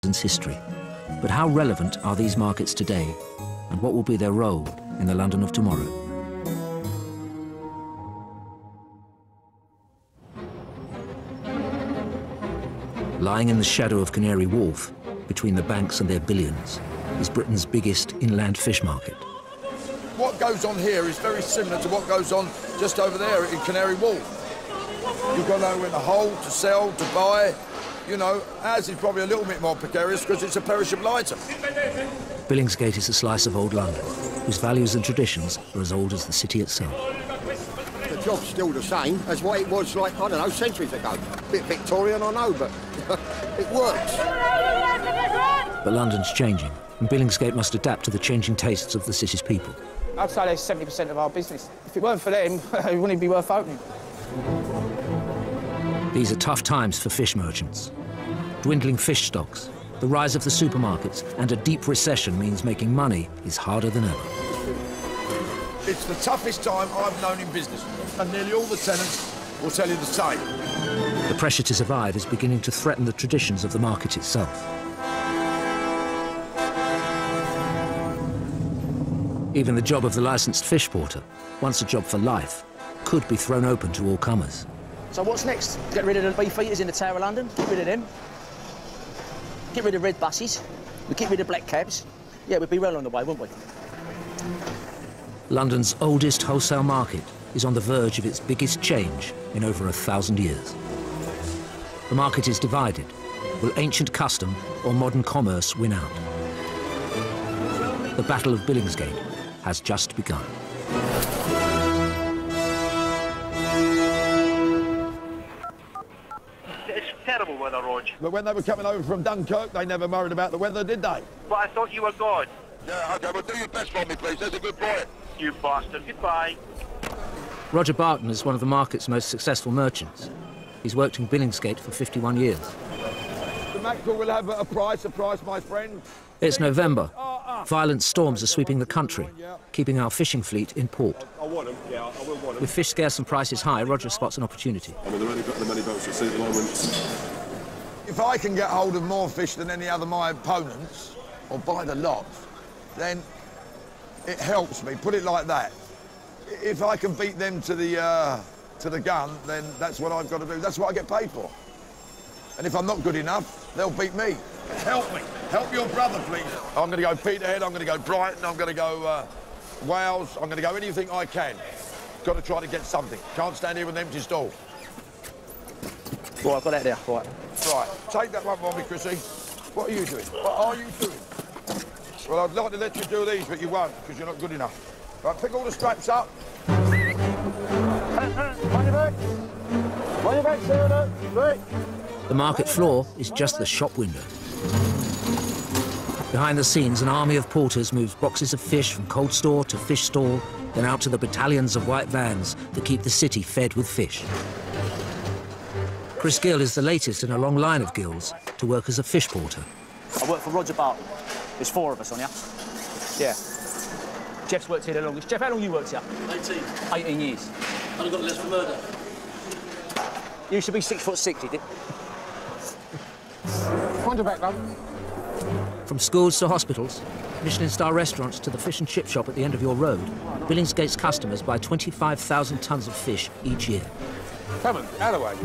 London's history. But how relevant are these markets today, and what will be their role in the London of tomorrow? Lying in the shadow of Canary Wharf, between the banks and their billions, is Britain's biggest inland fish market. What goes on here is very similar to what goes on just over there in Canary Wharf. You've got to know when to hold, to sell, to buy. You know, ours is probably a little bit more precarious because it's a perishable item. Billingsgate is a slice of old London, whose values and traditions are as old as the city itself. The job's still the same as what it was, like, I don't know, centuries ago. A bit Victorian, I know, but it works. But London's changing, and Billingsgate must adapt to the changing tastes of the city's people. I'd say there's 70% of our business. If it weren't for them, it wouldn't be worth opening. These are tough times for fish merchants. Dwindling fish stocks, the rise of the supermarkets, and a deep recession means making money is harder than ever. It's the toughest time I've known in business, and nearly all the tenants will tell you the same. The pressure to survive is beginning to threaten the traditions of the market itself. Even the job of the licensed fish porter, once a job for life, could be thrown open to all comers. So what's next? Get rid of the beef eaters in the Tower of London, get rid of them. Get rid of red buses, we get rid of black cabs. Yeah, we'd be well on the way, wouldn't we? London's oldest wholesale market is on the verge of its biggest change in over 1,000 years. The market is divided. Will ancient custom or modern commerce win out? The Battle of Billingsgate has just begun. It's terrible weather, Rog. But when they were coming over from Dunkirk, they never worried about the weather, did they? But I thought you were God. Yeah, OK, well, do your best for me, please. There's a good boy. You bastard. Goodbye. Roger Barton is one of the market's most successful merchants. He's worked in Billingsgate for 51 years. The mackerel will have a price, my friend. It's November. Violent storms are sweeping the country, keeping our fishing fleet in port. I want them, yeah, I will want them. With fish scarce and prices high, Roger spots an opportunity. I mean, they're only got the many boats at sea at the moment. If I can get hold of more fish than any other of my opponents, or by the lot, then it helps me, put it like that. If I can beat them to the gun, then that's what I've got to do. That's what I get paid for. And if I'm not good enough, they'll beat me. Help me. Help your brother, please. I'm going to go Peterhead, I'm going to go Brighton, I'm going to go Wales, I'm going to go anything I can. Got to try to get something. Can't stand here with an empty stall. Right, I've got that there, right. Right, take that one for me, Chrissy. What are you doing? What are you doing? Well, I'd like to let you do these, but you won't, because you're not good enough. Right, pick all the straps up. On your back. On your back, sir. Right. The market floor is just the shop window. Behind the scenes, an army of porters moves boxes of fish from cold store to fish stall, then out to the battalions of white vans that keep the city fed with fish. Chris Gill is the latest in a long line of Gills to work as a fish porter. I work for Roger Barton. There's 4 of us on here. Yeah. Jeff's worked here the longest. Jeff, how long you worked here? 18. 18 years. I got less for murder. You used to be 6'6", you did? On your back, love. From schools to hospitals, Michelin-star restaurants to the fish and chip shop at the end of your road, Billingsgate's customers buy 25,000 tonnes of fish each year. Come on, out of the way.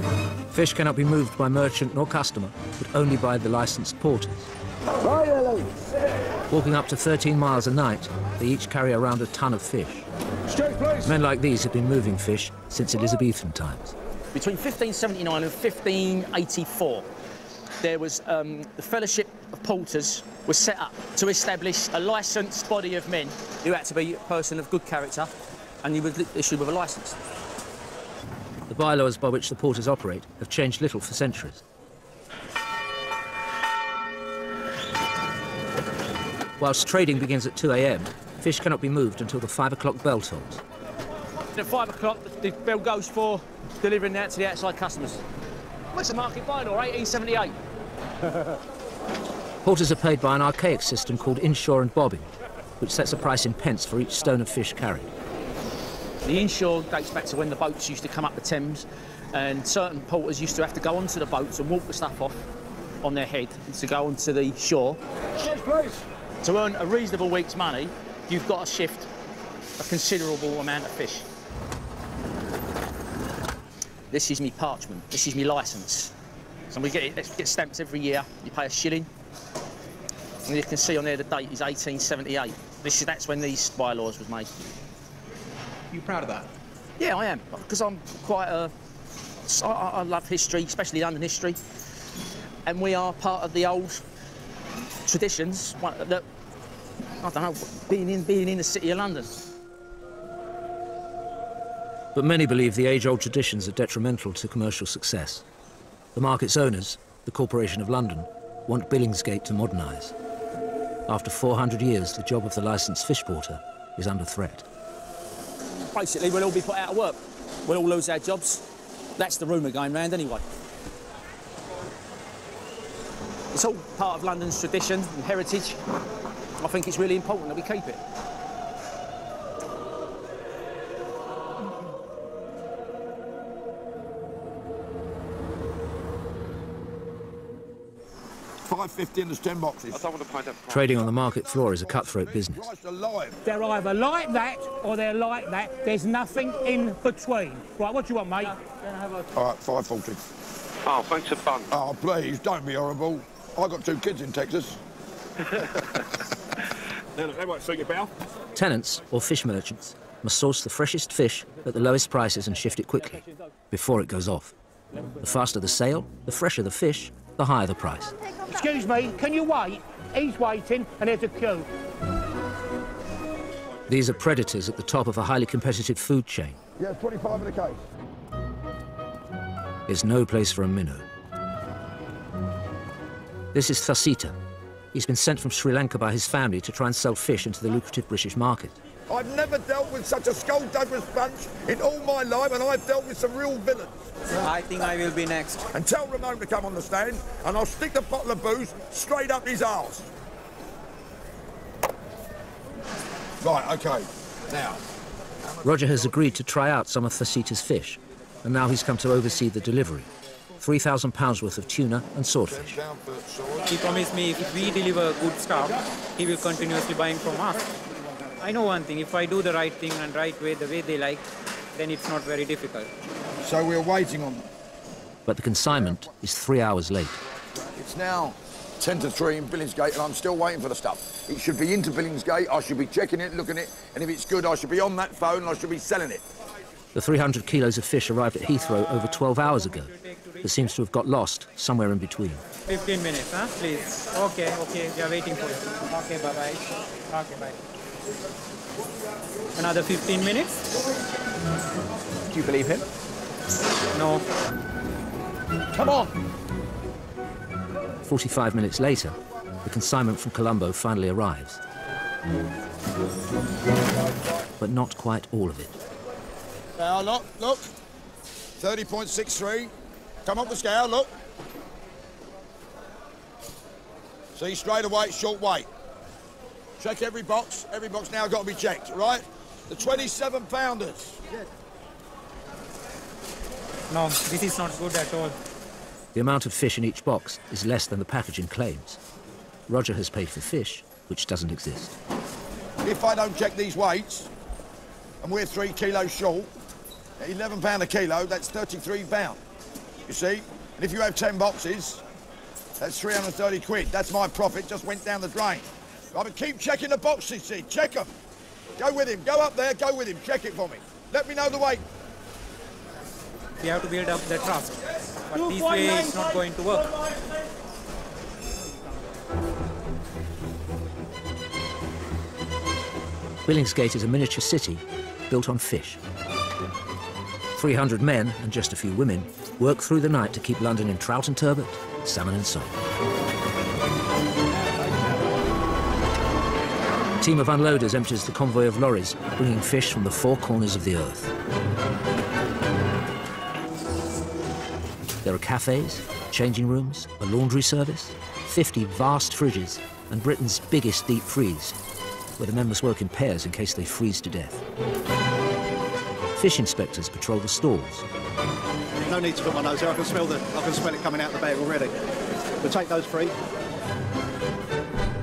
Fish cannot be moved by merchant nor customer, but only by the licensed porters. Walking up to 13 miles a night, they each carry around a ton of fish. Straight, please. Men like these have been moving fish since Elizabethan times. Between 1579 and 1584, there was the Fellowship of Porters was set up to establish a licensed body of men who had to be a person of good character, and you were issued with a licence. The bylaws by which the porters operate have changed little for centuries. Whilst trading begins at 2 a.m, fish cannot be moved until the 5 o'clock bell tolls. At 5 o'clock, the bell goes for delivering out to the outside customers. What's the market bylaw, 1878? Porters are paid by an archaic system called inshore and bobbing, which sets a price in pence for each stone of fish carried. The inshore dates back to when the boats used to come up the Thames, and certain porters used to have to go onto the boats and walk the stuff off on their head to go onto the shore. Yes, please. To earn a reasonable week's money, you've got to shift a considerable amount of fish. This is me parchment, this is me licence. So we get stamps every year, you pay £1. And you can see on there the date is 1878. That's when these bylaws was made. You proud of that? Yeah, I am, because I'm quite I love history, especially London history. And we are part of the old traditions that, I don't know, being in the city of London. But many believe the age-old traditions are detrimental to commercial success. The market's owners, the Corporation of London, want Billingsgate to modernise. After 400 years, the job of the licensed fish porter is under threat. Basically, we'll all be put out of work. We'll all lose our jobs. That's the rumour going round anyway. It's all part of London's tradition and heritage. I think it's really important that we keep it. £5.50 and there's 10 boxes. I don't want to pay that price. Trading on the market floor is a cutthroat business. Christ alive. They're either like that or they're like that. There's nothing in between. Right, what do you want, mate? All right, £5.40. Oh, thanks a bunch. Oh, please, don't be horrible. I've got 2 kids in Texas. Now, look, they won't suit your bow. Tenants, or fish merchants, must source the freshest fish at the lowest prices and shift it quickly, before it goes off. The faster the sale, the fresher the fish, the higher the price. Excuse me, can you wait? He's waiting and there's a queue. These are predators at the top of a highly competitive food chain. Yeah, 25 in the case. There's no place for a minnow. This is Thasita. He's been sent from Sri Lanka by his family to try and sell fish into the lucrative British market. I've never dealt with such a skulldugger's bunch in all my life, and I've dealt with some real villains. I think I will be next. And tell Ramon to come on the stand, and I'll stick the bottle of booze straight up his arse. Right, OK. Now. Roger has agreed to try out some of Thasita's fish, and now he's come to oversee the delivery. £3,000 worth of tuna and swordfish. He promised me if we deliver good stuff, he will continuously buying from us. I know one thing, if I do the right thing and right way, the way they like, then it's not very difficult. So we're waiting on them. But the consignment is 3 hours late. It's now 10 to 3 in Billingsgate, and I'm still waiting for the stuff. It should be into Billingsgate, I should be checking it, looking at it, and if it's good, I should be on that phone and I should be selling it. The 300 kilos of fish arrived at Heathrow over 12 hours ago, but seems to have got lost somewhere in between. 15 minutes, huh, please? Okay, we are waiting for you. Okay, bye-bye. Okay, bye. Another 15 minutes? Do you believe him? No. Come on. 45 minutes later, the consignment from Colombo finally arrives. But not quite all of it. Now, look. 30.63. Come up the scale, look. See, straight away, short weight. Check every box. Every box now got to be checked, right? The 27-pounders. No, this is not good at all. The amount of fish in each box is less than the packaging claims. Roger has paid for fish, which doesn't exist. If I don't check these weights, and we're 3 kilos short, at £11 a kilo, that's £33. You see? And if you have 10 boxes, that's 330 quid. That's my profit, just went down the drain. Right, but keep checking the boxes, Sid. Check them. Go with him. Go up there, go with him. Check it for me. Let me know the weight. We have to build up the trust. But this way it's not going to work. Billingsgate is a miniature city built on fish. 300 men and just a few women work through the night to keep London in trout and turbot, salmon and sole. A team of unloaders empties the convoy of lorries, bringing fish from the 4 corners of the earth. There are cafes, changing rooms, a laundry service, 50 vast fridges, and Britain's biggest deep freeze, where the men must work in pairs in case they freeze to death. Fish inspectors patrol the stalls. No need to put my nose there. I can smell it coming out the bag already. We'll take those three.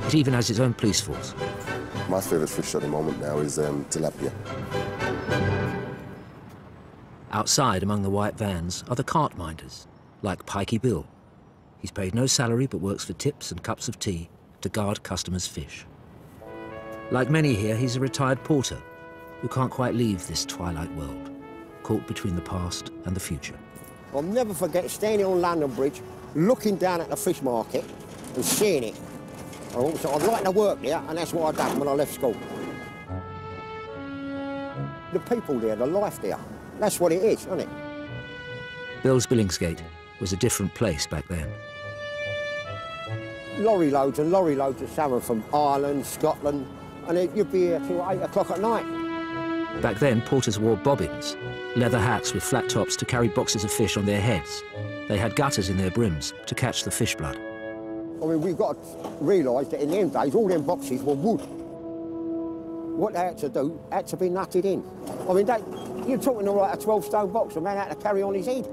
It even has its own police force. My favourite fish at the moment now is tilapia. Outside, among the white vans, are the cart minders, like Pikey Bill. He's paid no salary but works for tips and cups of tea to guard customers' fish. Like many here, he's a retired porter who can't quite leave this twilight world, caught between the past and the future. I'll never forget standing on London Bridge, looking down at the fish market and seeing it. I'd like to work there, and that's what I done when I left school. The people there, the life there, that's what it is, isn't it? Bill's Billingsgate was a different place back then. Lorry loads and lorry loads of salmon from Ireland, Scotland, and you'd be here till 8 o'clock at night. Back then, porters wore bobbins, leather hats with flat tops to carry boxes of fish on their heads. They had gutters in their brims to catch the fish blood. I mean, we've got to realise that in them days, all them boxes were wood. What they had to do had to be nutted in. I mean, you're talking about a 12-stone box, a man had to carry on his head.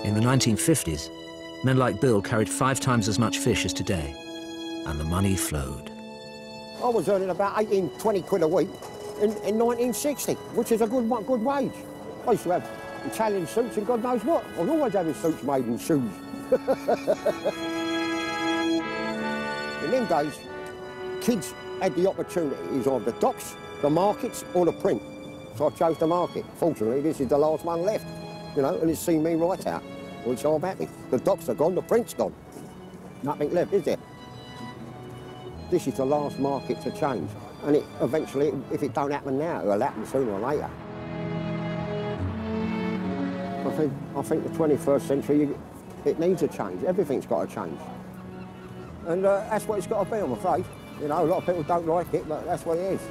In the 1950s, men like Bill carried 5 times as much fish as today, and the money flowed. I was earning about 18, 20 quid a week in 1960, which is a good wage. I used to have Italian suits and God knows what. I was always having suits made in shoes. In them days, kids had the opportunities of the docks, the markets, or the print. So I chose the market. Fortunately, this is the last one left, you know, and it's seen me right out, which I'm happy. The docks are gone, the print's gone. Nothing left, is there? This is the last market to change, and it eventually, if it don't happen now, it'll happen sooner or later. I think the 21st century, it needs a change. Everything's got to change. And that's what it's got to be, I'm afraid. You know, a lot of people don't like it, but that's what it is.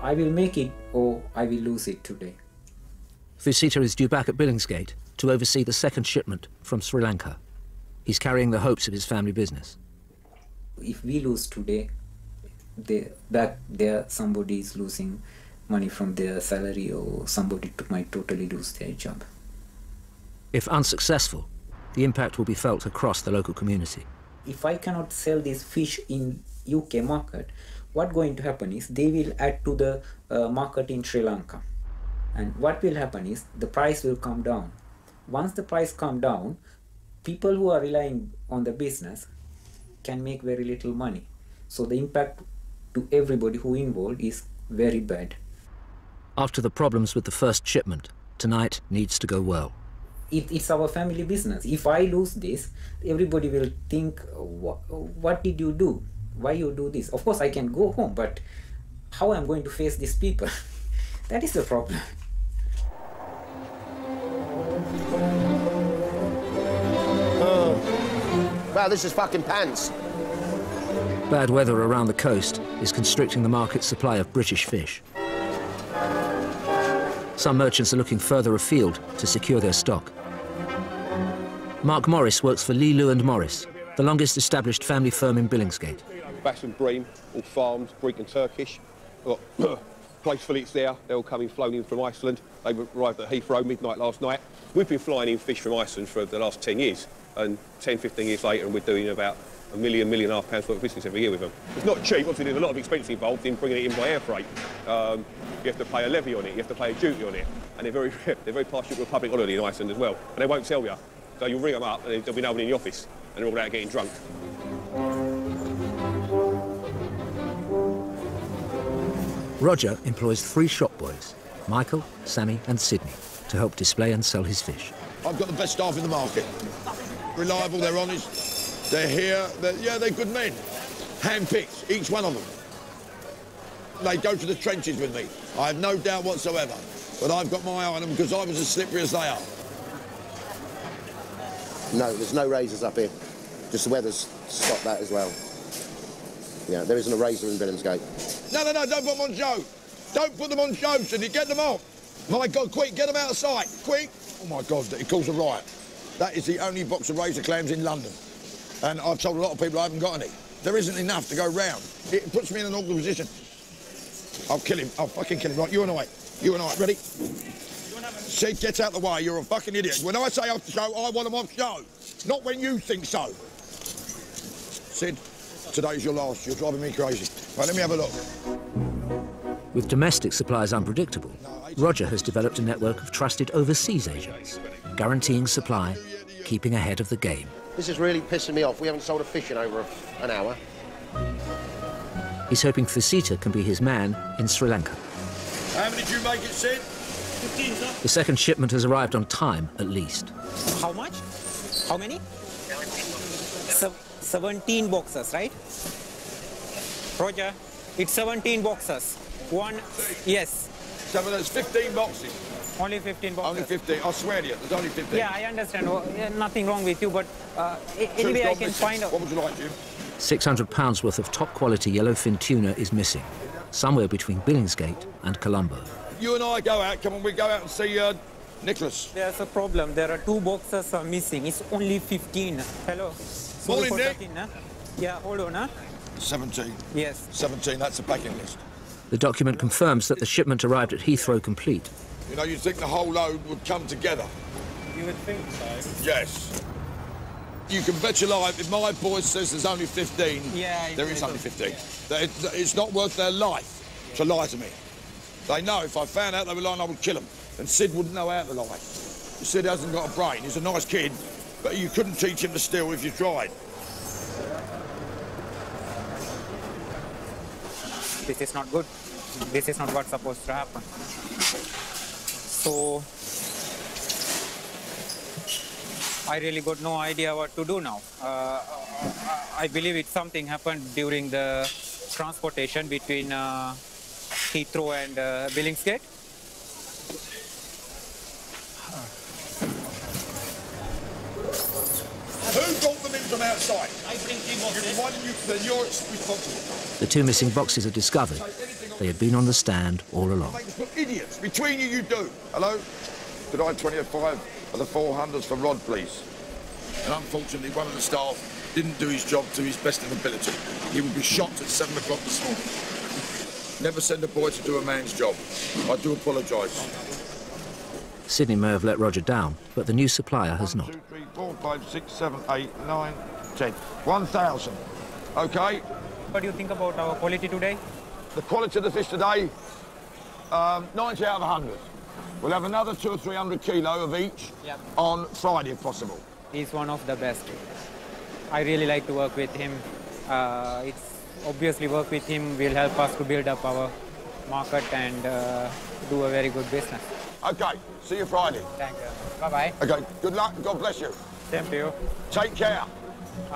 I will make it or I will lose it today. Fusita is due back at Billingsgate to oversee the second shipment from Sri Lanka. He's carrying the hopes of his family business. If we lose today, back there somebody is losing money from their salary, or somebody might totally lose their job. If unsuccessful, the impact will be felt across the local community. If I cannot sell this fish in UK market, what's going to happen is they will add to the market in Sri Lanka. And what will happen is the price will come down. Once the price comes down, people who are relying on the business can make very little money. So the impact to everybody who involved is very bad. After the problems with the first shipment, tonight needs to go well. It's our family business. If I lose this, everybody will think, what did you do? Why you do this? Of course I can go home, but how I'm going to face these people? That is the problem. Wow, this is fucking pants. Bad weather around the coast is constricting the market's supply of British fish. Some merchants are looking further afield to secure their stock. Mark Morris works for Lee, Lew & Morris, the longest established family firm in Billingsgate. Bass and bream, all farmed, Greek and Turkish. Got place fillets there, they're all flown in from Iceland. They arrived at Heathrow midnight last night. We've been flying in fish from Iceland for the last 10 years, and 10, 15 years later, and we're doing about £1 million, £1.5 million worth of business every year with them. It's not cheap, obviously there's a lot of expense involved in bringing it in by air freight. You have to pay a levy on it, you have to pay a duty on it, and they're very partial to a public holiday in Iceland as well, and they won't tell you. So you'll ring them up and there'll be no one in the office, and they're all out getting drunk. Roger employs 3 shop boys, Michael, Sammy and Sydney, to help display and sell his fish. I've got the best staff in the market. Reliable, they're honest, they're here, they're good men. Hand-picked, each one of them. They go to the trenches with me. I have no doubt whatsoever. But I've got my eye on them because I was as slippery as they are. No, there's no razors up here. Just the weather's stopped that as well. Yeah, there isn't a razor in Billingsgate. No, don't put them on show. Don't put them on show, Sidney. Get them off. My God, quick, get them out of sight. Quick. Oh, my God, it calls a riot. That is the only box of razor clams in London. And I've told a lot of people I haven't got any. There isn't enough to go round. It puts me in an awkward position. I'll kill him. I'll fucking kill him. Right, you and I. You and I. Ready? Sid, get out the way. You're a fucking idiot. When I say off the show, I want them off show. Not when you think so. Sid, today's your last. You're driving me crazy. Right, let me have a look. With domestic supplies unpredictable, Roger has developed a network of trusted overseas agents, guaranteeing supply, keeping ahead of the game. This is really pissing me off. We haven't sold a fish in over an hour. He's hoping Fasita can be his man in Sri Lanka. How many did you make it, Sid? 15, sir. The second shipment has arrived on time, at least. How much? How many? 17 boxes, right? Roger, it's 17 boxes. One, yes. So there's 15 boxes. Only 15 boxes. Only 15. I swear to you, there's only 15. Yeah, I understand. Nothing wrong with you, but anyway, I can find out. What would you like, Jim? £600 worth of top-quality yellowfin tuna is missing, somewhere between Billingsgate and Colombo. You and I go out. Come on, we go out and see Nicholas. There's a problem. There are 2 boxes are missing. It's only 15. Hello. Morning, Nick. 13, huh? Yeah, hold on, huh? 17. Yes. 17, that's the packing list. The document confirms that the shipment arrived at Heathrow complete. You know, you'd think the whole load would come together. You would think so. Yes. You can bet your life, if my boy says there's only 15, yeah, there is only 15. It's not worth their life to lie to me. They know if I found out they were lying, I would kill them. And Sid wouldn't know how to lie. Sid hasn't got a brain. He's a nice kid, but you couldn't teach him to steal if you tried. This is not good. This is not what's supposed to happen. So, I really got no idea what to do now. I believe something happened during the transportation between Heathrow and Billingsgate. Who brought them in from outside? I bring them. Why didn't you? Then you're responsible. The 2 missing boxes are discovered. They had been on the stand all along. Idiots. Between you do. Hello? Could I have 25 of the 400s for Rod, please? And unfortunately, one of the staff didn't do his job to his best of ability. He would be shot at 7 o'clock this morning. Never send a boy to do a man's job. I do apologise. Sydney may have let Roger down, but the new supplier has not. 1, 2, 3, 4, 5, 6, 7, 8, 9, 10. 1,000. OK? What do you think about our quality today? The quality of the fish today, 90 out of 100. We'll have another 200 or 300 kilo of each on Friday, if possible. He's one of the best. I really like to work with him. It's obviously work with him will help us to build up our market and do a very good business. OK, see you Friday. Thank you. Bye-bye. OK, good luck, God bless you. Same to you. Take care.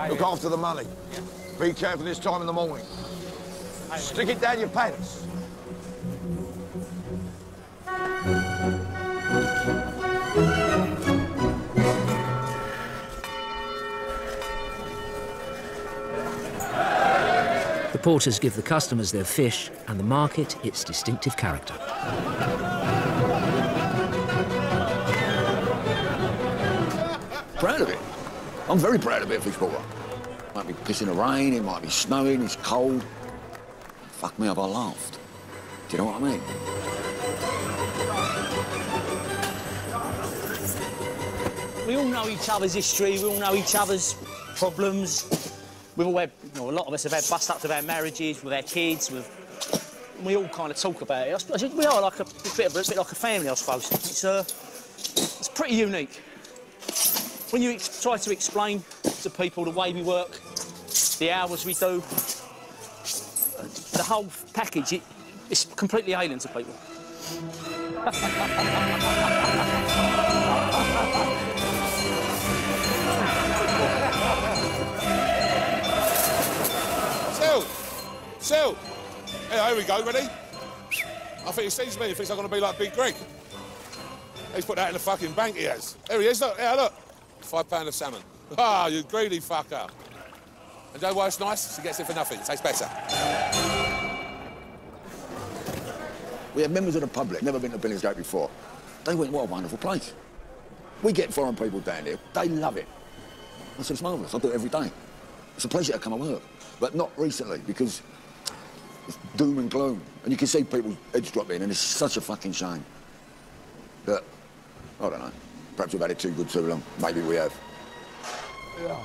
Look after the money. Yeah. Be careful this time in the morning. Stick it down your pants. The porters give the customers their fish and the market its distinctive character. Proud of it. I'm very proud of it, fish porter. It might be pissing the rain, it might be snowing, it's cold. Fuck me up, I laughed. Do you know what I mean? We all know each other's history, we all know each other's problems. We've all had, you know, a lot of us have had bust-ups of our marriages, with our kids, we all kind of talk about it. I think we are like a bit like a family, I suppose. It's pretty unique. When you try to explain to people the way we work, the hours we do, the whole package, it's completely alien to people. Sil! Yeah, here we go, ready? I think he sees me, he thinks I'm going to be like Big Greg. He's put that in the fucking bank, he has. There he is, look, yeah, look. £5 of salmon. Ah, you greedy fucker. And you know why it's nice? She gets it for nothing, it tastes better. We have members of the public, never been to Billingsgate before. They went, what a wonderful place. We get foreign people down here, they love it. I said, it's marvellous, I do it every day. It's a pleasure to come and work, but not recently because it's doom and gloom. And you can see people's heads dropping, and it's such a fucking shame. But, I don't know, perhaps we've had it too good too long. Maybe we have. Yeah.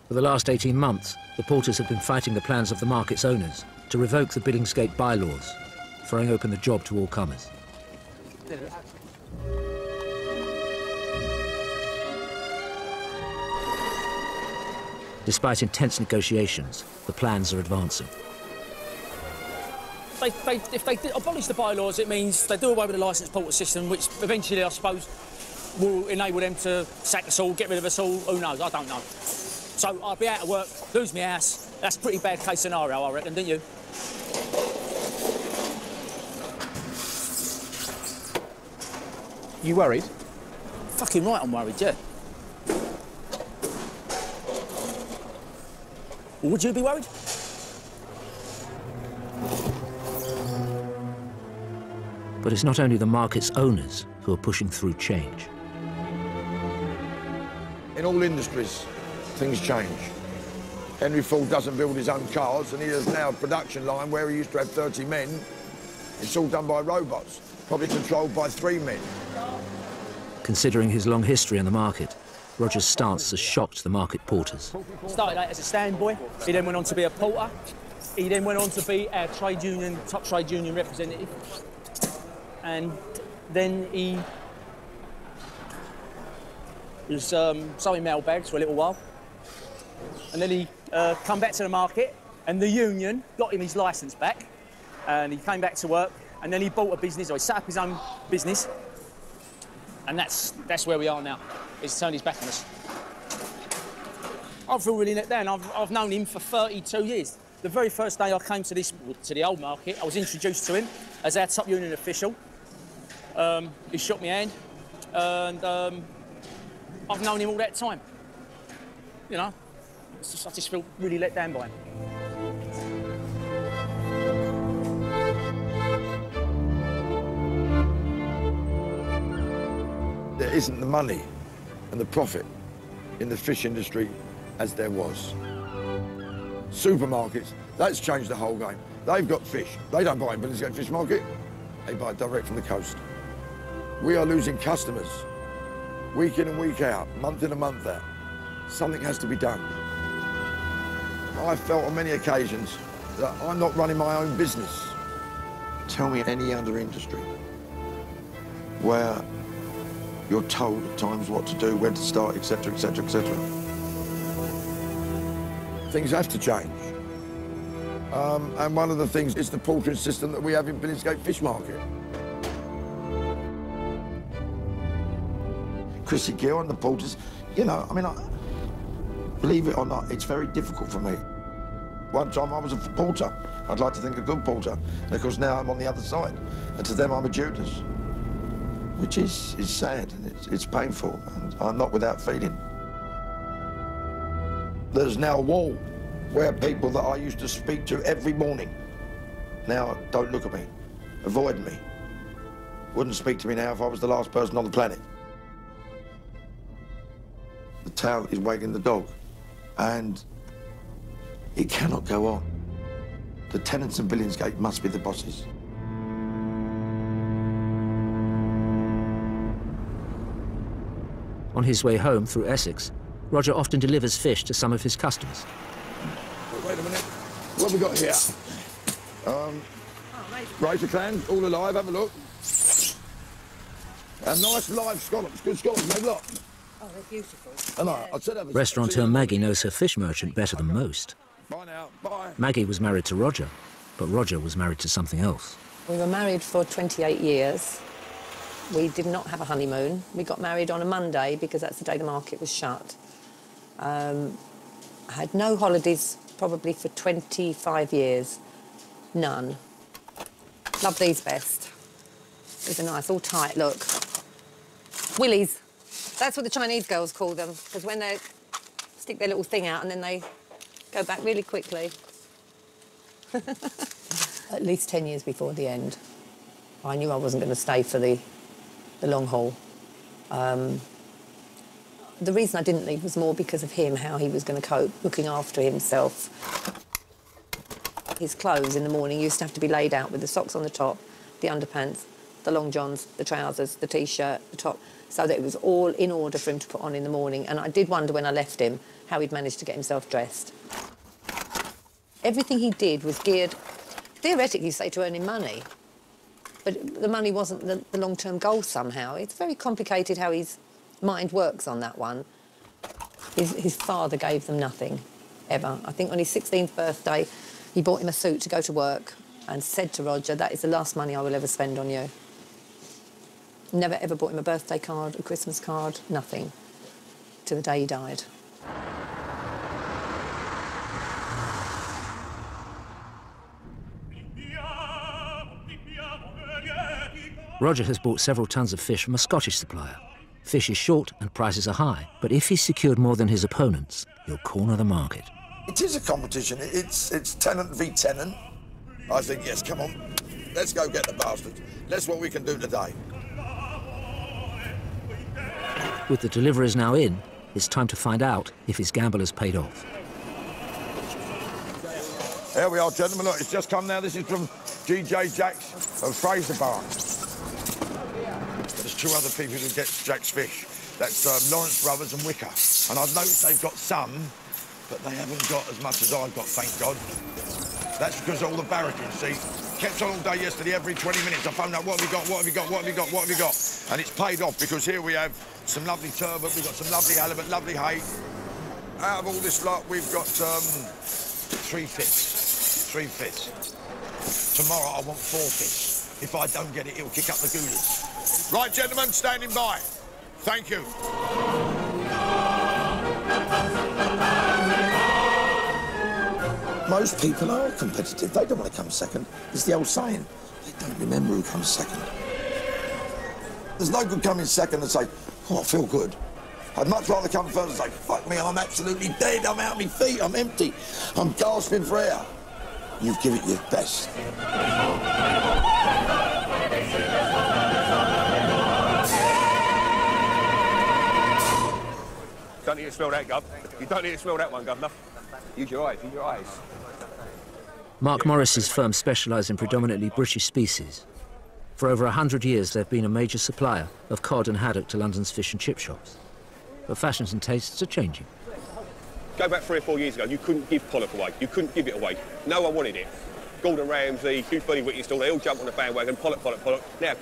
For the last 18 months, the porters have been fighting the plans of the market's owners to revoke the Billingsgate bylaws, throwing open the job to all comers. Despite intense negotiations, the plans are advancing. If they abolish the bylaws, it means they do away with the licensed porter system, which eventually, I suppose, will enable them to sack us all, get rid of us all. Who knows? I don't know. So I'll be out of work, lose my house. That's a pretty bad case scenario, I reckon, don't you? You worried? Fucking right, I'm worried, yeah. Would you be worried? But it's not only the market's owners who are pushing through change. In all industries, things change. Henry Ford doesn't build his own cars, and he has now a production line where he used to have 30 men. It's all done by robots, probably controlled by 3 men. Considering his long history in the market, Roger's stance has shocked the market porters. Started out as a stand boy. He then went on to be a porter. He then went on to be our trade union, top trade union representative. And then he was sewing mailbags for a little while. And then he come back to the market, and the union got him his licence back. And he came back to work, and then he bought a business, or he set up his own business. And that's where we are now. He's turned his back on us. I feel really let down. I've known him for 32 years. The very first day I came to the old market, I was introduced to him as our top union official. He shook my hand, and I've known him all that time. You know, I just feel really let down by him. There isn't the money and the profit in the fish industry as there was. Supermarkets, that's changed the whole game. They've got fish. They don't buy in Billingsgate Fish Market. They buy direct from the coast. We are losing customers, week in and week out, month in and month out. Something has to be done. I've felt on many occasions that I'm not running my own business. Tell me any other industry where you're told at times what to do, when to start, etc., etc., etc. Things have to change. And one of the things is the portering system that we have in Billingsgate Fish Market. Chrissy Gill and the porters, you know, I mean, believe it or not, it's very difficult for me. One time I was a porter. I'd like to think a good porter. And of course now I'm on the other side. And to them I'm a Judas. Which is sad and it's painful, and I'm not without feeling. There's now a wall where people that I used to speak to every morning now don't look at me, avoid me, wouldn't speak to me now if I was the last person on the planet. The tail is wagging the dog, and it cannot go on. The tenants of Billingsgate must be the bosses. On his way home through Essex, Roger often delivers fish to some of his customers. Wait a minute. What have we got here? Razor clams, all alive, have a look. And nice live scallops, good scallops, mate, look. Oh, they're beautiful. And I said have a Restaurateur Maggie knows her fish merchant better than most. Bye now, bye. Maggie was married to Roger, but Roger was married to something else. We were married for 28 years. We did not have a honeymoon. We got married on a Monday because that's the day the market was shut. I had no holidays probably for 25 years. None. Love these best. These are nice, all tight, look. Willies. That's what the Chinese girls call them, because when they stick their little thing out and then they go back really quickly. At least 10 years before the end, I knew I wasn't going to stay for the long haul. the reason I didn't leave was more because of him, how he was going to cope, looking after himself. His clothes in the morning used to have to be laid out with the socks on the top, the underpants, the long johns, the trousers, the T-shirt, the top, so that it was all in order for him to put on in the morning. And I did wonder when I left him how he'd managed to get himself dressed. Everything he did was geared, theoretically, say, to earning money. But the money wasn't the long-term goal somehow. It's very complicated how his mind works on that one. His father gave them nothing, ever. I think on his 16th birthday, he bought him a suit to go to work and said to Roger, that is the last money I will ever spend on you. Never ever bought him a birthday card, a Christmas card, nothing, to the day he died. Roger has bought several tons of fish from a Scottish supplier. Fish is short and prices are high, but if he's secured more than his opponents, he'll corner the market. It is a competition. It's tenant v tenant. I think, yes, come on, let's go get the bastards. That's what we can do today. With the deliveries now in, it's time to find out if his gamble has paid off. Here we are, gentlemen. Look, it's just come now. This is from G.J. Jacks of Fraser Bar. There's two other people who get Jack's fish. That's Lawrence Brothers and Wicker. And I've noticed they've got some, but they haven't got as much as I've got, thank God. That's because of all the barricades, see? Kept on all day yesterday, every 20 minutes. I phoned up, what have you got, what have you got, what have you got, what have you got? And it's paid off because here we have some lovely turbot, we've got some lovely halibut, lovely hake. Out of all this lot, we've got 3 fish. 3 fish. Tomorrow I want 4 fish. If I don't get it, it'll kick up the goolies. Right, gentlemen, standing by. Thank you. Most people are competitive. They don't want to come second. It's the old saying. They don't remember who comes second. There's no good coming second and say, oh, I feel good. I'd much rather come first and say, fuck me, I'm absolutely dead, I'm out of my feet, I'm empty, I'm gasping for air. You give it your best. Don't need to smell that, Gov. You don't need to smell that one, Governor. Use your eyes, use your eyes. Mark Morris's firm specialise in predominantly British species. For over 100 years, they've been a major supplier of cod and haddock to London's fish and chip shops. But fashions and tastes are changing. Go back 3 or 4 years ago, you couldn't give pollock away. You couldn't give it away. No one wanted it. Gordon Ramsay, Hugh Bernie Whitney, they all jumped on the bandwagon, pollock, pollock, pollock. Now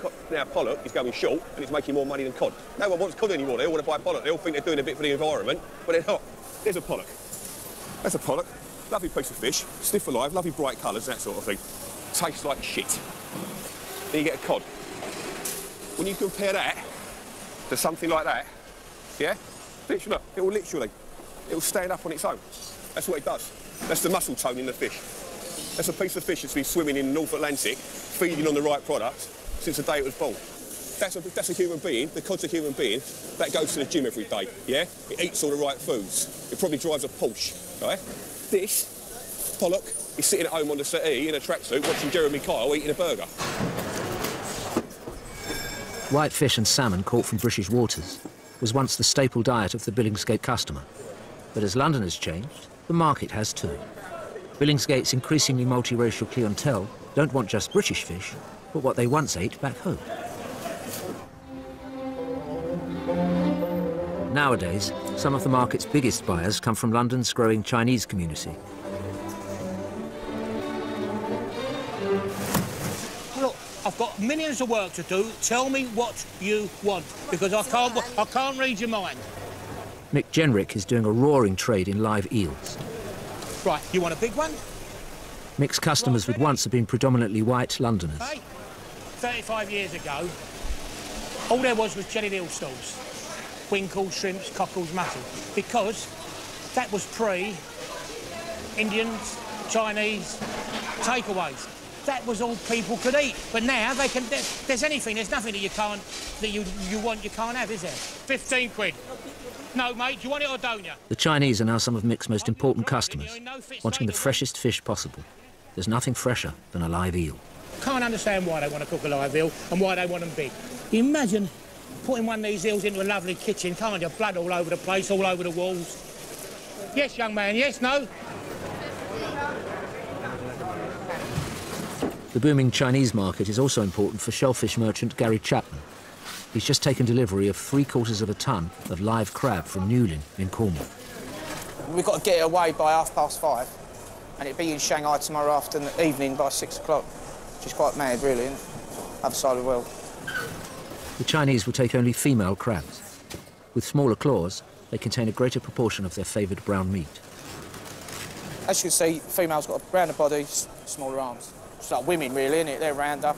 pollock is going short and it's making more money than cod. No one wants cod anymore. They all want to buy pollock. They all think they're doing a bit for the environment, but they're not. There's a pollock. That's a pollock. Lovely piece of fish, stiff alive, lovely bright colours, that sort of thing. Tastes like shit. Then you get a cod. When you compare that to something like that, yeah, literally, it will stand up on its own. That's what it does. That's the muscle tone in the fish. That's a piece of fish that's been swimming in the North Atlantic, feeding on the right products since the day it was born. That's a human being, the cod's a human being, that goes to the gym every day, yeah? It eats all the right foods. It probably drives a Porsche, right? This pollock is sitting at home on the settee in a tracksuit watching Jeremy Kyle eating a burger. Whitefish and salmon caught from British waters was once the staple diet of the Billingsgate customer. But as London has changed, the market has too. Billingsgate's increasingly multiracial clientele don't want just British fish, but what they once ate back home. Nowadays, some of the market's biggest buyers come from London's growing Chinese community. Look, I've got millions of work to do. Tell me what you want, because I can't read your mind. Mick Jenrick is doing a roaring trade in live eels. Right, you want a big one? Mick's customers would once have been predominantly white Londoners. Hey, 35 years ago, all there was jellied eel stalls. Winkles, shrimps, cockles, mussels. Because that was pre-Indians, Chinese, takeaways. That was all people could eat. But now they can. There's anything. There's nothing that you can't. That you want. You can't have, is there? 15 quid. No, mate. Do you want it or don't you? The Chinese are now some of Mick's most important customers, wanting the freshest fish possible. There's nothing fresher than a live eel. Can't understand why they want to cook a live eel and why they want them big. Imagine putting one of these eels into a lovely kitchen, can't you? Blood all over the place, all over the walls. Yes, young man, yes, no? The booming Chinese market is also important for shellfish merchant Gary Chapman. He's just taken delivery of 3/4 of a tonne of live crab from Newlyn in Cornwall. We've got to get it away by 5:30, and it'll be in Shanghai tomorrow evening by 6 o'clock, which is quite mad, really, isn't it? Other side of the world. The Chinese will take only female crabs. With smaller claws, they contain a greater proportion of their favoured brown meat. As you can see, females got a rounder body, smaller arms. It's like women, really, isn't it? They're rounder.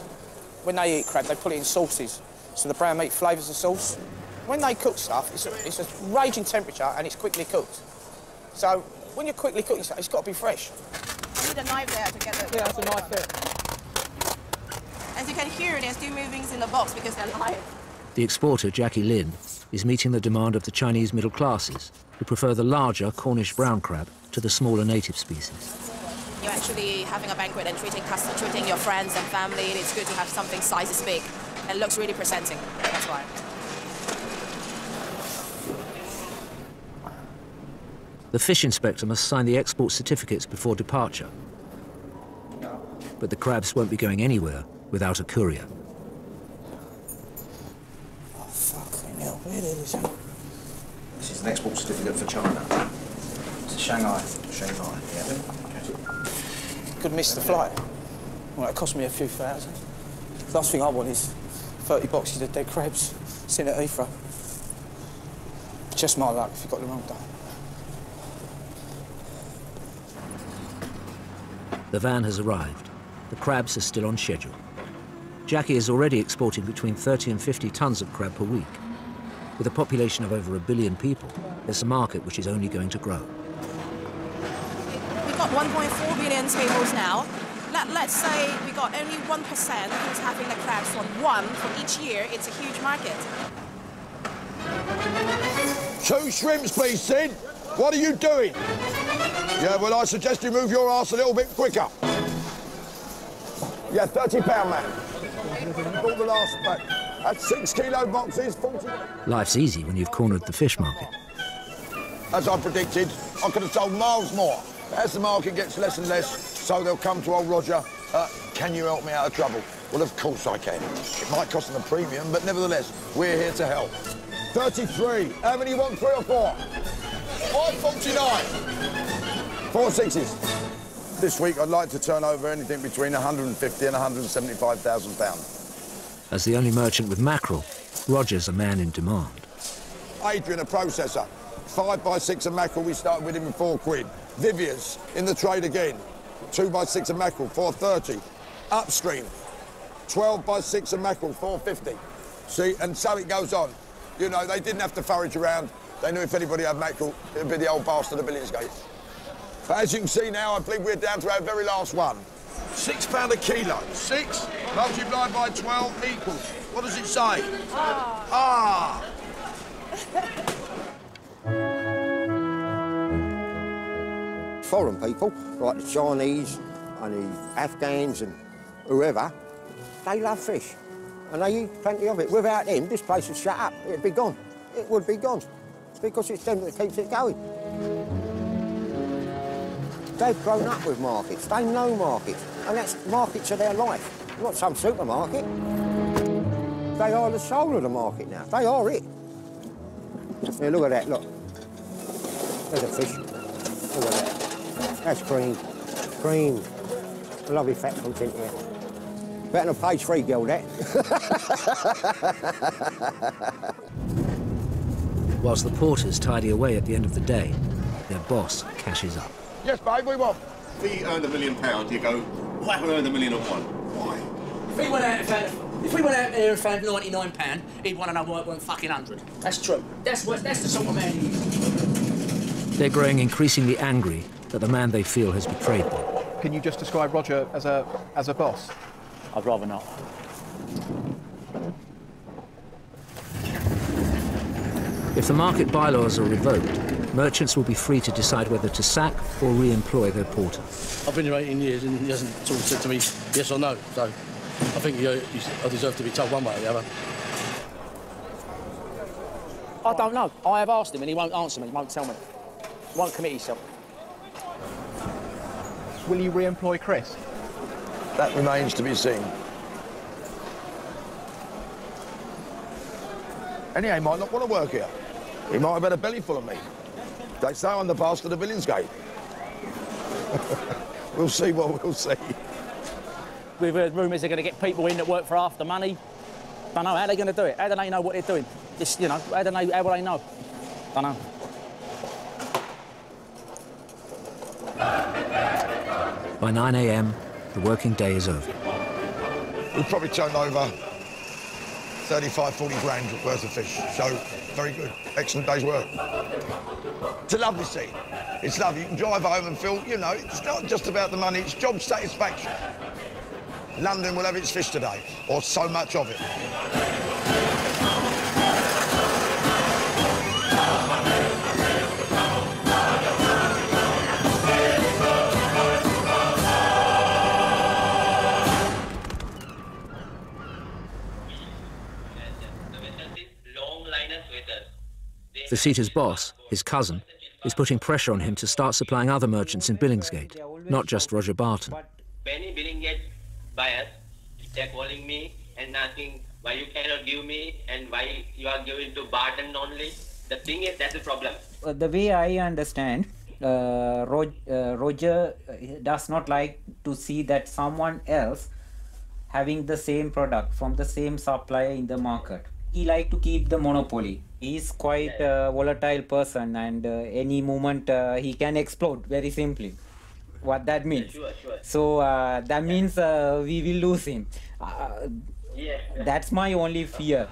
When they eat crab, they put it in sauces, so the brown meat flavours the sauce. When they cook stuff, it's a raging temperature and it's quickly cooked. So when you're quickly cooking stuff, it's got to be fresh. I need a knife there to get the... Yeah, that's a knife there. As you can hear, there's two movings in the box because they're live. The exporter, Jackie Lynn, is meeting the demand of the Chinese middle classes, who prefer the larger Cornish brown crab to the smaller native species. You're actually having a banquet and treating your friends and family, and it's good to have something sizes big and looks really presenting. That's why. The fish inspector must sign the export certificates before departure. But the crabs won't be going anywhere without a courier. Oh, fucking hell, where is it? This is an export certificate for China. It's Shanghai. Shanghai, yeah. Could miss the flight. Well, it cost me a few thousand. The last thing I want is 30 boxes of dead crabs sitting at Heathrow. Just my luck if you got the wrong day. The van has arrived. The crabs are still on schedule. Jackie is already exporting between 30 and 50 tonnes of crab per week. With a population of over 1 billion people, there's a market which is only going to grow. We've got 1.4 billion tables now. Let's say we got only 1% who's having the crabs from each year. It's a huge market. 2 shrimps, please, Sid. What are you doing? Yeah, well, I suggest you move your arse a little bit quicker. Yeah, £30, man. Bought the last pack. That's 6 kilo boxes, 40. Life's easy when you've cornered the fish market. As I predicted, I could have sold miles more. As the market gets less and less, so they'll come to old Roger. Can you help me out of trouble? Well, of course I can. It might cost them a premium, but nevertheless, we're here to help. 33. How many you want, 3 or 4? 5.49. 4 6s. This week, I'd like to turn over anything between £150,000 and £175,000. As the only merchant with mackerel, Roger's a man in demand. Adrian, a processor. 5x6 of mackerel, we started with him in £4. Vivia's in the trade again. 2x6 of mackerel, 4.30. Upstream, 12x6 of mackerel, 4.50. See, and so it goes on. You know, they didn't have to forage around. They knew if anybody had mackerel, it'd be the old bastard of Billingsgate. But as you can see now, I believe we're down to our very last one. £6 a kilo. 6 multiplied by 12 equals. What does it say? Ah. Foreign people, like the Chinese and the Afghans and whoever, they love fish. And they eat plenty of it. Without them, this place would shut up. It'd be gone. It would be gone. Because it's them that keeps it going. They've grown up with markets. They know markets. And that's markets of their life. Not some supermarket. They are the soul of the market now. They are it. Yeah, look at that, look. There's a fish. Look at that. That's cream. Cream. Lovely fat content here. Better than page 3, girl, that. Whilst the porters tidy away at the end of the day, their boss cashes up. Yes, babe, we want. If he earned £1 million, you go, well, I haven't earned £1,000,001. Why? If we went out there and found £99, he'd want to know why it weren't fucking 100. That's true. That's the sort of man he is. They're growing increasingly angry at the man they feel has betrayed them. Can you just describe Roger as a boss? I'd rather not. If the market bylaws are revoked, merchants will be free to decide whether to sack or re-employ their porter. I've been here 18 years and he hasn't sort of said to me yes or no, so I think I deserve to be told one way or the other. I don't know. I have asked him and he won't answer me, he won't tell me. He won't commit himself. Will you re-employ Chris? That remains to be seen. And he might not want to work here. He might have had a belly full of me. They say I'm the bastard of Billingsgate. We'll see what we'll see. We've heard rumours they're going to get people in that work for half the money. Don't know how they're going to do it. How do they know what they're doing? Just, you know, how will they know? Don't know. By 9 a.m, the working day is over. We've probably turned over 35, 40 grand worth of fish. So, very good. Excellent day's work. It's a lovely scene. It's lovely. You can drive home and feel, you know, it's not just about the money, it's job satisfaction. London will have its fish today, or so much of it. Thesita's boss, his cousin, is putting pressure on him to start supplying other merchants in Billingsgate, not just Roger Barton. Many Billingsgate buyers, they're calling me and asking why you cannot give me and why you are giving to Barton only. The thing is, that's the problem. The way I understand, Roger does not like to see that someone else having the same product from the same supplier in the market. He like to keep the monopoly. He's quite a volatile person, and any moment he can explode, very simply. What that means. Sure. So that means we will lose him. That's my only fear.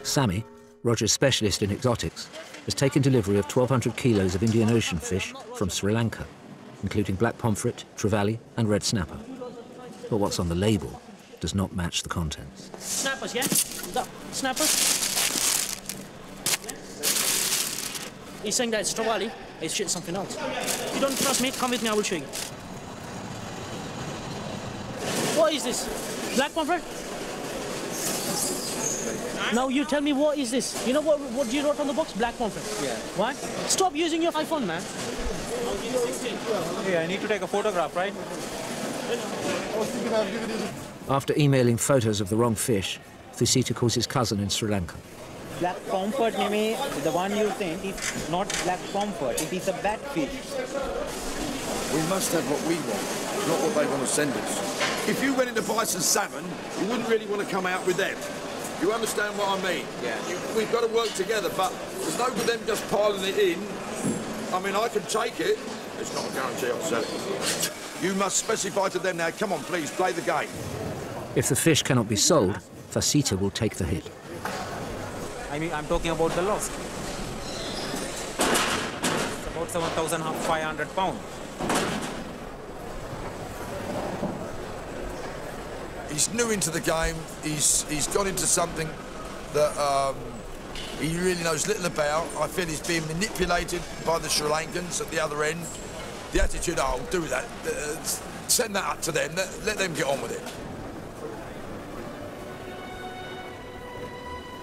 Sammy, Roger's specialist in exotics, has taken delivery of 1,200 kilos of Indian Ocean fish from Sri Lanka, including black pomfret, trevally and red snapper. But what's on the label does not match the contents. Snappers, yeah? Snappers? He's saying that it's trevally. It's shit something else. If you don't trust me, come with me, I will show you. What is this? Black pomfret? Now you tell me, what is this? You know what you wrote on the box? Black pomfret. Yeah. What? Stop using your iPhone, man. Hey, I need to take a photograph, right? After emailing photos of the wrong fish, Thesita calls his cousin in Sri Lanka. Black pomfret, Mimi, the one you think is not black pomfret. It is a bad fish. We must have what we want, not what they want to send us. If you went in to buy some salmon, you wouldn't really want to come out with them. You understand what I mean? Yeah. We've got to work together, but there's no good them just piling it in. I mean, I can take it. It's not a guarantee I'll sell it. You must specify to them now, come on, please, play the game. If the fish cannot be sold, Thesita will take the hit. I mean, I'm talking about the loss. It's about 7,500 pounds. He's new into the game. He's got into something that he really knows little about. I feel he's being manipulated by the Sri Lankans at the other end. The attitude, oh, do that. Send that up to them. Let them get on with it.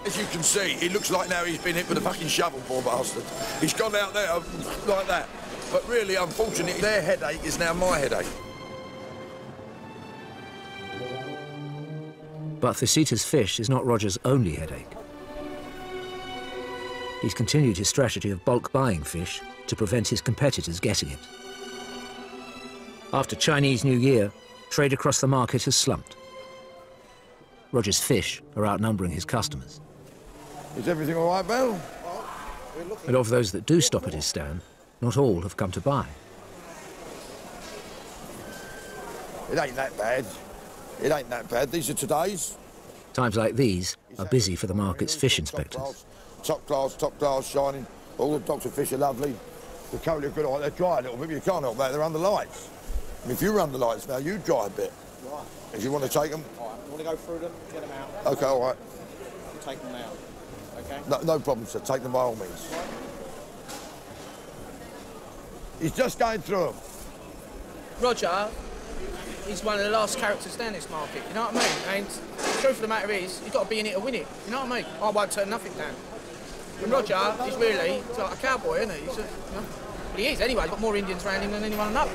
As you can see, it looks like now he's been hit with a fucking shovel, poor bastard. He's gone out there like that. But really, unfortunately, their headache is now my headache. But Thesita's fish is not Roger's only headache. He's continued his strategy of bulk buying fish to prevent his competitors getting it. After Chinese New Year, trade across the market has slumped. Roger's fish are outnumbering his customers. Is everything all right, Bill? And of those that do stop at his stand, not all have come to buy. It ain't that bad. It ain't that bad. These are today's. Times like these are busy for the market's fish inspectors. Top class, shining. All the docks of fish are lovely. The curly are good. They're dry a little bit, but you can't help that. They're under lights. I mean, if you run the lights now, you dry a bit. Right. If you want to take them. All right. You want to go through them, get them out? OK, all right. You take them out. OK? No problem, sir. Take them by all means. He's just going through them. Roger, he's one of the last characters down this market, you know what I mean? And truth of the matter is, you've got to be in it to win it. You know what I mean? I won't turn nothing down. And Roger, he's really, he's like a cowboy, isn't he? He's but he is anyway. He's got more Indians around him than anyone I know.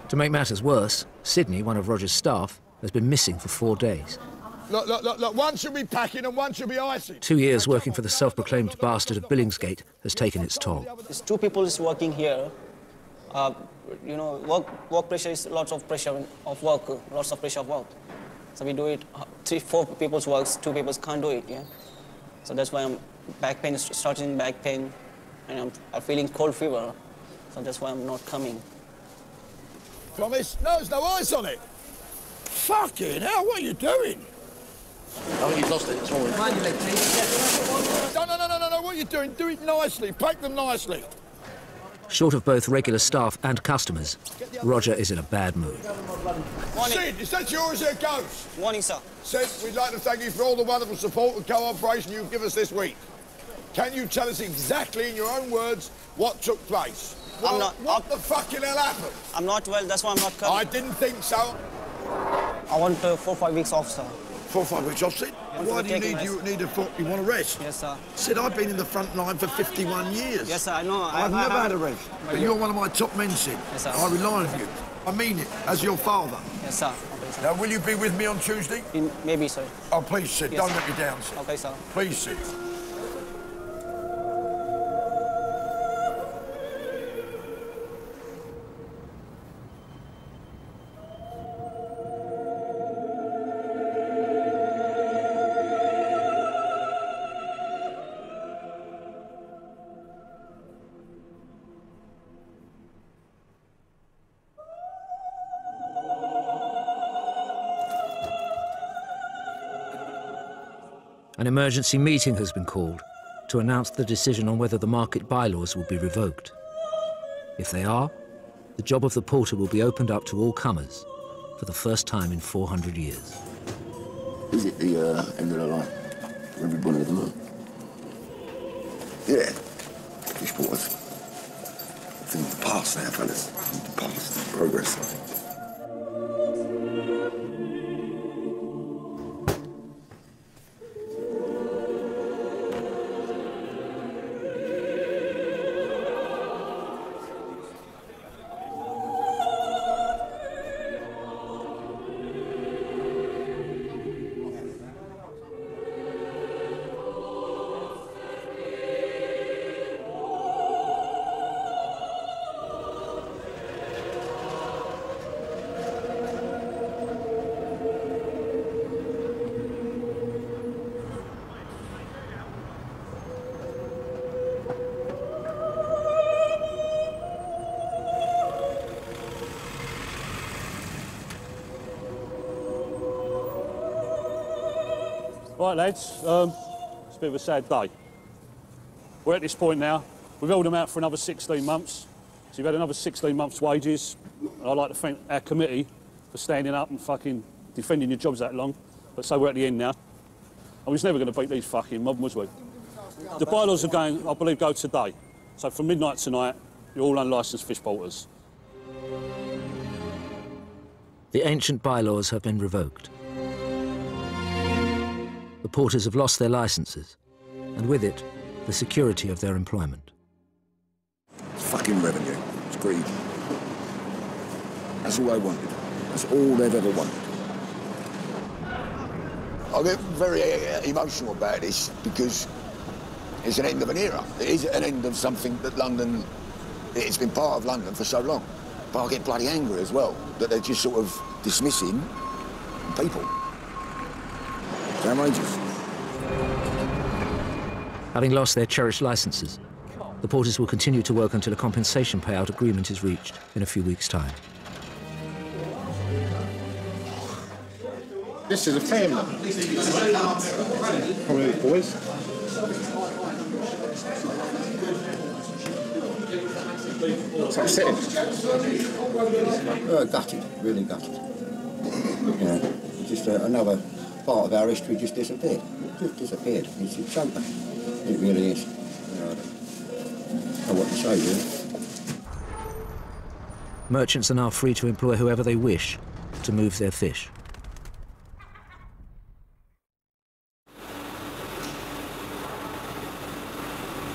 To make matters worse, Sydney, one of Roger's staff, has been missing for 4 days. Look, one should be packing and one should be icing. 2 years working for the self-proclaimed bastard of Billingsgate has taken its toll. There's 2 people is working here. You know, work pressure is lots of pressure of work, lots of pressure of work. So we do it, 3-4 people's works, 2 people can't do it, yeah? So that's why I'm back pain, starting back pain, and I'm feeling cold fever. So that's why I'm not coming. Promise? No, there's no ice on it. Fucking hell, what are you doing? I think he's lost it this morning. No, what are you doing? Do it nicely, pack them nicely. Short of both regular staff and customers, Roger is in a bad mood. Sid, is that yours or Ghost? Morning, sir. Sid, we'd like to thank you for all the wonderful support and cooperation you've given us this week. Can you tell us exactly, in your own words, what took place? Well, what the fucking hell happened? I'm not well, that's why I'm not coming. I didn't think so. I want 4 or 5 weeks off, sir. 4 or 5 weeks off, Sid? Why do you need you want a rest? Yes, sir. Sid, I've been in the front line for 51 years. Yes, sir, I know. I've never had a rest. But you're one of my top men, Sid. Yes, sir. I rely on you. I mean it, as your father. Yes, sir. Okay, sir. Now, will you be with me on Tuesday? Maybe, sir. Oh, please, Sid, Yes, don't sir. let me down, Sid. Okay, sir. Please, Sid. An emergency meeting has been called to announce the decision on whether the market bylaws will be revoked. If they are, the job of the porter will be opened up to all comers for the first time in 400 years. Is it the end of the line for everybody at the moment? Yeah. Fish porters. Things of the past now, fellas. The past. Progress, I think. Right, lads, it's a bit of a sad day. We're at this point now. We've held them out for another 16 months. So you've had another 16 months' wages. And I'd like to thank our committee for standing up and fucking defending your jobs that long. But so we're at the end now. And we was never going to beat these fucking mob, was we? The bylaws are going, I believe, go today. So from midnight tonight, you're all unlicensed fish porters. The ancient bylaws have been revoked. The porters have lost their licences, and with it, the security of their employment. It's fucking revenue. It's greed. That's all they wanted. That's all they've ever wanted. I get very emotional about this because it's an end of an era. It is an end of something that London, it's been part of London for so long. But I get bloody angry as well that they're just sort of dismissing people. It's outrageous. Having lost their cherished licences, the porters will continue to work until a compensation payout agreement is reached in a few weeks' time. This is a family. Come here, boys. It's upsetting. Gutted, really gutted. You know, just another part of our history just disappeared. It just disappeared. It's a choker. It really is. You know, I don't know what to say, really. Merchants are now free to employ whoever they wish to move their fish.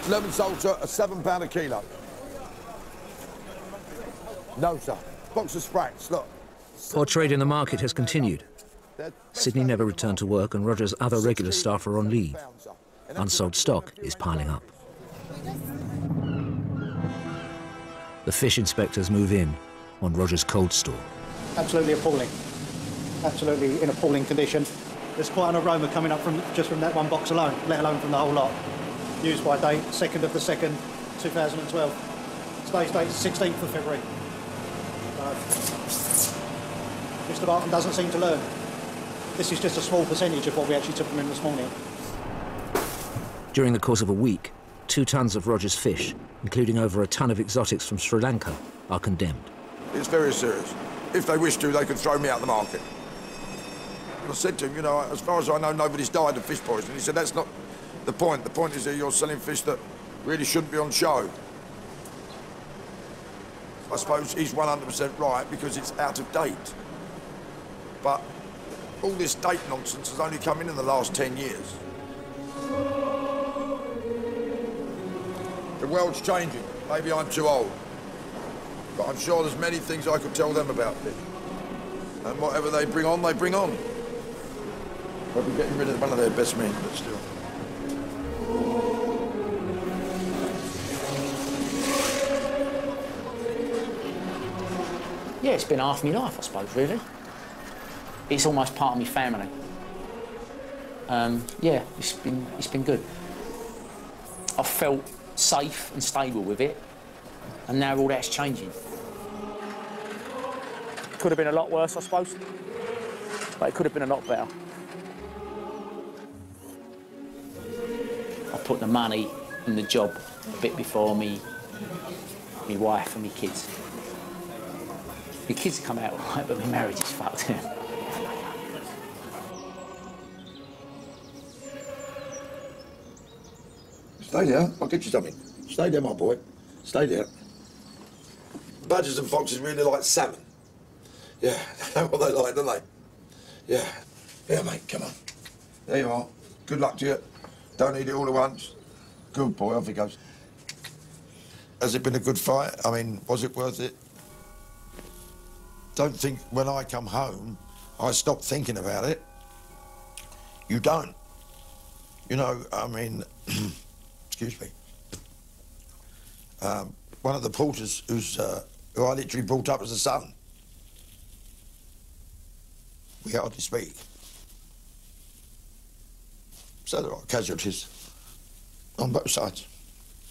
Lemon salsa, a £7 a kilo. No, sir. Box of sprats, look. Poor trade in the market has continued. Sydney never returned to work and Roger's other regular staff are on leave. Unsold stock is piling up. The fish inspectors move in on Roger's cold store. Absolutely appalling. Absolutely in appalling condition. There's quite an aroma coming up just from that one box alone, let alone from the whole lot. Used by date, 2nd of the 2nd, 2012. Today's date is 16th of February. Mr. Barton doesn't seem to learn. This is just a small percentage of what we actually took from him this morning. During the course of a week, 2 tons of Roger's fish, including over a ton of exotics from Sri Lanka, are condemned. It's very serious. If they wish to, they could throw me out the market. I said to him, you know, as far as I know, nobody's died of fish poisoning. He said, that's not the point. The point is that you're selling fish that really shouldn't be on show. I suppose he's 100% right because it's out of date. But all this date nonsense has only come in the last 10 years. The world's changing. Maybe I'm too old. But I'm sure there's many things I could tell them about it. And whatever they bring on, they bring on. Probably getting rid of one of their best men, but still. Yeah, it's been half my life, I suppose, really. It's almost part of my family. Yeah, it's been good. I felt safe and stable with it, and now all that's changing. Could have been a lot worse, I suppose, but it could have been a lot better. I put the money and the job a bit before me wife and me kids. My kids come out right, but my marriage is fucked. Stay there, I'll get you something. Stay there, my boy. Stay there. Badgers and foxes really like salmon. Yeah, they know what they like, don't they? Yeah. Yeah, mate, come on. There you are. Good luck to you. Don't eat it all at once. Good boy, off he goes. Has it been a good fight? I mean, was it worth it? Don't think when I come home, I stop thinking about it. You don't. You know, I mean, excuse me. One of the porters who I literally brought up as a son. We hardly speak. So there are casualties on both sides.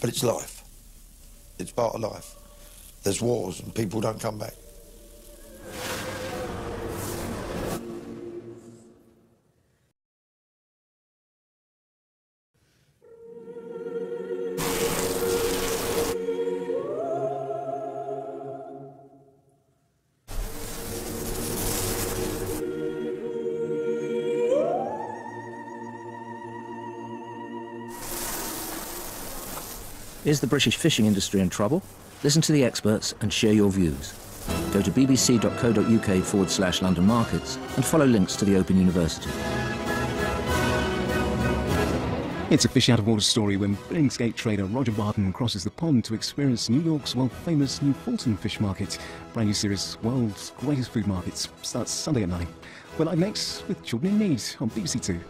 But it's life. It's part of life. There's wars and people don't come back. Is the British fishing industry in trouble? Listen to the experts and share your views. Go to bbc.co.uk/London Markets and follow links to the Open University. It's a fish out of water story when Billingsgate trader Roger Barton crosses the pond to experience New York's world-famous New Fulton Fish Market. Brand new series, World's Greatest Food Markets, starts Sunday at 9. We're live next with Children in Need on BBC Two.